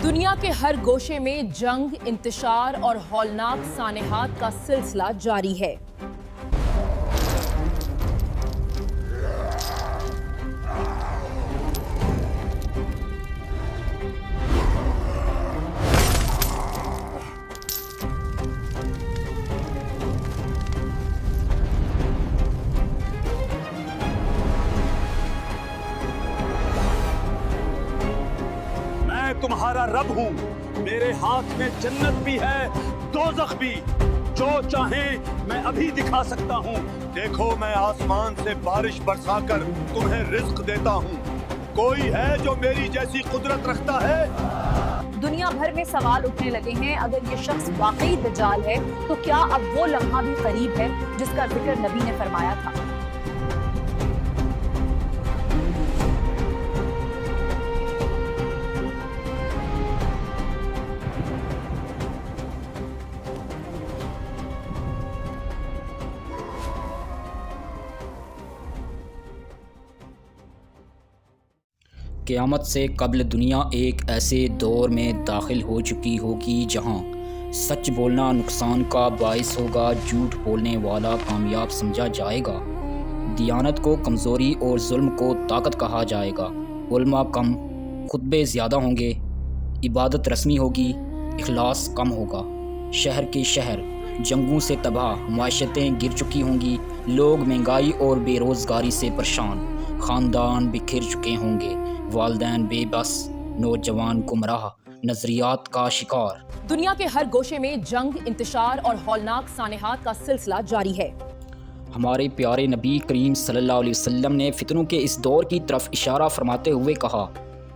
دنیا کے ہر گوشے میں جنگ، انتشار اور ہولناک سانحات کا سلسلہ جاری ہے۔ تمہارا رب ہوں، میرے ہاتھ میں جنت بھی ہے، دوزخ بھی، جو چاہیں میں ابھی دکھا سکتا ہوں۔ دیکھو میں آسمان سے بارش برسا کر تمہیں رزق دیتا ہوں، کوئی ہے جو میری جیسی قدرت رکھتا ہے؟ دنیا بھر میں سوال اٹھنے لگے ہیں، اگر یہ شخص واقعی دجال ہے تو کیا اب وہ لمحہ بھی قریب ہے جس کا ذکر نبی نے فرمایا تھا؟ قیامت سے قبل دنیا ایک ایسے دور میں داخل ہو چکی ہوگی جہاں سچ بولنا نقصان کا باعث ہوگا، جھوٹ بولنے والا کامیاب سمجھا جائے گا، دیانت کو کمزوری اور ظلم کو طاقت کہا جائے گا، علماء کم، خطبے زیادہ ہوں گے، عبادت رسمی ہوگی، اخلاص کم ہوگا، شہر کے شہر جنگوں سے تباہ، معیشتیں گر چکی ہوں گی، لوگ مہنگائی اور بے روزگاری سے پریشان، خاندان بکھر چکے ہوں گے، والدین بے بس، نوجوان گمراہ، نظریات کا شکار۔ دنیا کے ہر گوشے میں جنگ، انتشار اور ہولناک سانحات کا سلسلہ جاری ہے۔ ہمارے پیارے نبی کریم صلی اللہ علیہ وسلم نے فتنوں کے اس دور کی طرف اشارہ فرماتے ہوئے کہا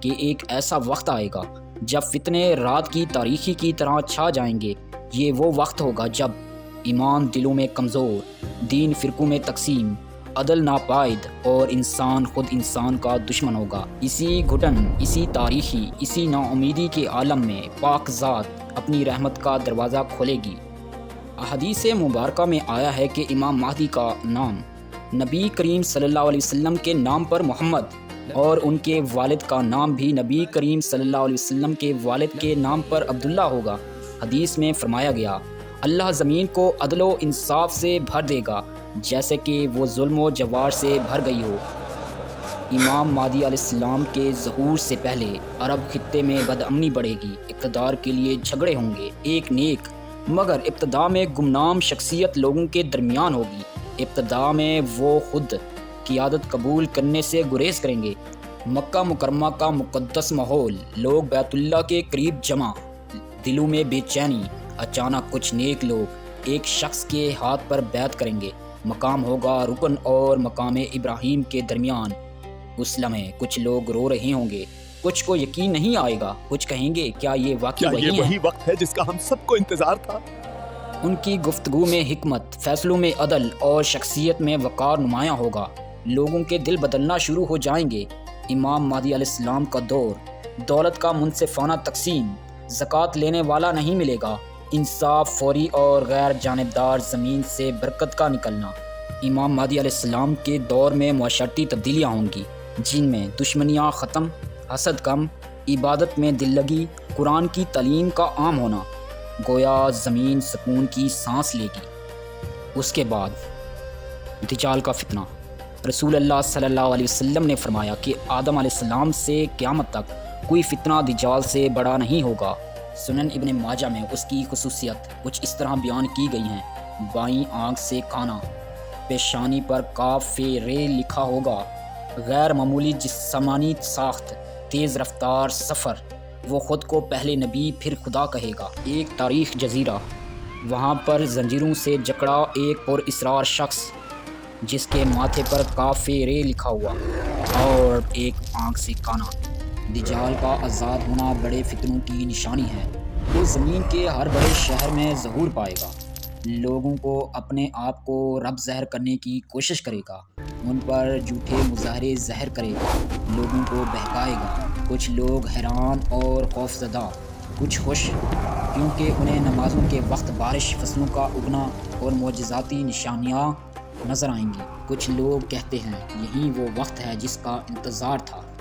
کہ ایک ایسا وقت آئے گا جب فتنے رات کی تاریکی کی طرح چھا جائیں گے۔ یہ وہ وقت ہوگا جب ایمان دلوں میں کمزور، دین فرقوں میں تقسیم، عدل ناپائید اور انسان خود انسان کا دشمن ہوگا۔ اسی گھٹن، اسی تاریخی، اسی نا امیدی کے عالم میں پاک ذات اپنی رحمت کا دروازہ کھولے گی۔ احادیث مبارکہ میں آیا ہے کہ امام مہدی کا نام نبی کریم صلی اللہ علیہ وسلم کے نام پر محمد اور ان کے والد کا نام بھی نبی کریم صلی اللہ علیہ وسلم کے والد کے نام پر عبداللہ ہوگا۔ حدیث میں فرمایا گیا، اللہ زمین کو عدل و انصاف سے بھر دے گا جیسے کہ وہ ظلم و جوار سے بھر گئی ہو۔ امام مہدی علیہ السلام کے ظہور سے پہلے عرب خطے میں بدامنی بڑھے گی، اقتدار کے لیے جھگڑے ہوں گے۔ ایک نیک مگر ابتدا میں گمنام شخصیت لوگوں کے درمیان ہوگی۔ ابتدا میں وہ خود قیادت قبول کرنے سے گریز کریں گے۔ مکہ مکرمہ کا مقدس ماحول، لوگ بیت اللہ کے قریب جمع، دلوں میں بے چینی۔ اچانک کچھ نیک لوگ ایک شخص کے ہاتھ پر بیعت کریں گے، مقام ہوگا رکن اور مقام ابراہیم کے درمیان۔ اس لمحے کچھ لوگ رو رہے ہوں گے، کچھ کو یقین نہیں آئے گا، کچھ کہیں گے کیا یہ واقعی وہی وقت ہے جس کا ہم سب کو انتظار تھا؟ ان کی گفتگو میں حکمت، فیصلوں میں عدل اور شخصیت میں وقار نمایاں ہوگا۔ لوگوں کے دل بدلنا شروع ہو جائیں گے۔ امام مہدی علیہ السلام کا دور، دولت کا منصفانہ تقسیم، زکوٰۃ لینے والا نہیں ملے گا، انصاف فوری اور غیر جانبدار، زمین سے برکت کا نکلنا۔ امام مہدی علیہ السلام کے دور میں معاشرتی تبدیلیاں ہوں گی جن میں دشمنیاں ختم، حسد کم، عبادت میں دل لگی، قرآن کی تعلیم کا عام ہونا، گویا زمین سکون کی سانس لے گی۔ اس کے بعد دجال کا فتنہ۔ رسول اللہ صلی اللہ علیہ وسلم نے فرمایا کہ آدم علیہ السلام سے قیامت تک کوئی فتنہ دجال سے بڑا نہیں ہوگا۔ سنن ابن ماجہ میں اس کی خصوصیت کچھ اس طرح بیان کی گئی ہیں: بائیں آنکھ سے کانا، پیشانی پر کاف رے لکھا ہوگا، غیر معمولی جسمانی ساخت، تیز رفتار سفر، وہ خود کو پہلے نبی پھر خدا کہے گا۔ ایک تاریخ جزیرہ، وہاں پر زنجیروں سے جکڑا ایک پر اسرار شخص جس کے ماتھے پر کاف رے لکھا ہوا اور ایک آنکھ سے کانا۔ دجال کا آزاد ہونا بڑے فتنوں کی نشانی ہے۔ وہ زمین کے ہر بڑے شہر میں ظہور پائے گا، لوگوں کو اپنے آپ کو رب ظاہر کرنے کی کوشش کرے گا، ان پر جھوٹے مظاہرے ظاہر کرے گا، لوگوں کو بہکائے گا۔ کچھ لوگ حیران اور خوفزدہ، کچھ خوش، کیونکہ انہیں نمازوں کے وقت بارش، فصلوں کا اگنا اور معجزاتی نشانیاں نظر آئیں گی۔ کچھ لوگ کہتے ہیں یہی وہ وقت ہے جس کا انتظار تھا۔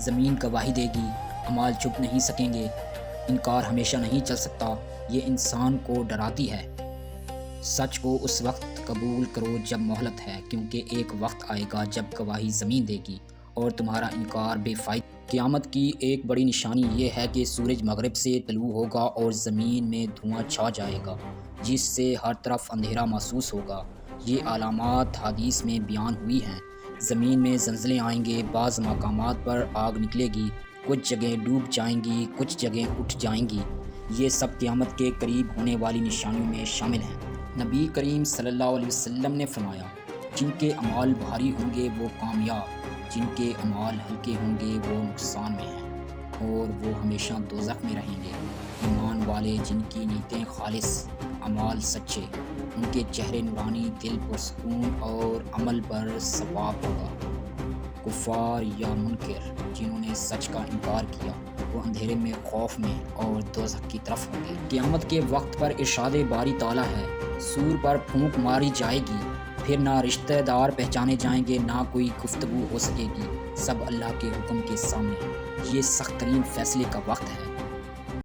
زمین گواہی دے گی، اعمال چھپ نہیں سکیں گے، انکار ہمیشہ نہیں چل سکتا۔ یہ انسان کو ڈراتی ہے۔ سچ کو اس وقت قبول کرو جب مہلت ہے، کیونکہ ایک وقت آئے گا جب گواہی زمین دے گی اور تمہارا انکار بے فائدہ۔ قیامت کی ایک بڑی نشانی یہ ہے کہ سورج مغرب سے طلوع ہوگا اور زمین میں دھواں چھا جائے گا، جس سے ہر طرف اندھیرا محسوس ہوگا۔ یہ علامات حدیث میں بیان ہوئی ہیں۔ زمین میں زلزلے آئیں گے، بعض مقامات پر آگ نکلے گی، کچھ جگہیں ڈوب جائیں گی، کچھ جگہیں اٹھ جائیں گی۔ یہ سب قیامت کے قریب ہونے والی نشانیوں میں شامل ہیں۔ نبی کریم صلی اللہ علیہ وسلم نے فرمایا، جن کے اعمال بھاری ہوں گے وہ کامیاب، جن کے اعمال ہلکے ہوں گے وہ نقصان میں ہیں اور وہ ہمیشہ دوزخ میں رہیں گے۔ ایمان والے جن کی نیتیں خالص، اعمال سچے، ان کے چہرے نورانی، دل پرسکون اور عمل پر ثواب ہوگا۔ کفار یا منکر جنہوں نے سچ کا انکار کیا وہ اندھیرے میں، خوف میں اور دوزخ کی طرف ہوں گے۔ قیامت کے وقت پر ارشاد باری تعالیٰ ہے، سور پر پھونک ماری جائے گی، پھر نہ رشتہ دار پہچانے جائیں گے، نہ کوئی گفتگو ہو سکے گی، سب اللہ کے حکم کے سامنے۔ یہ سخت ترین فیصلے کا وقت ہے۔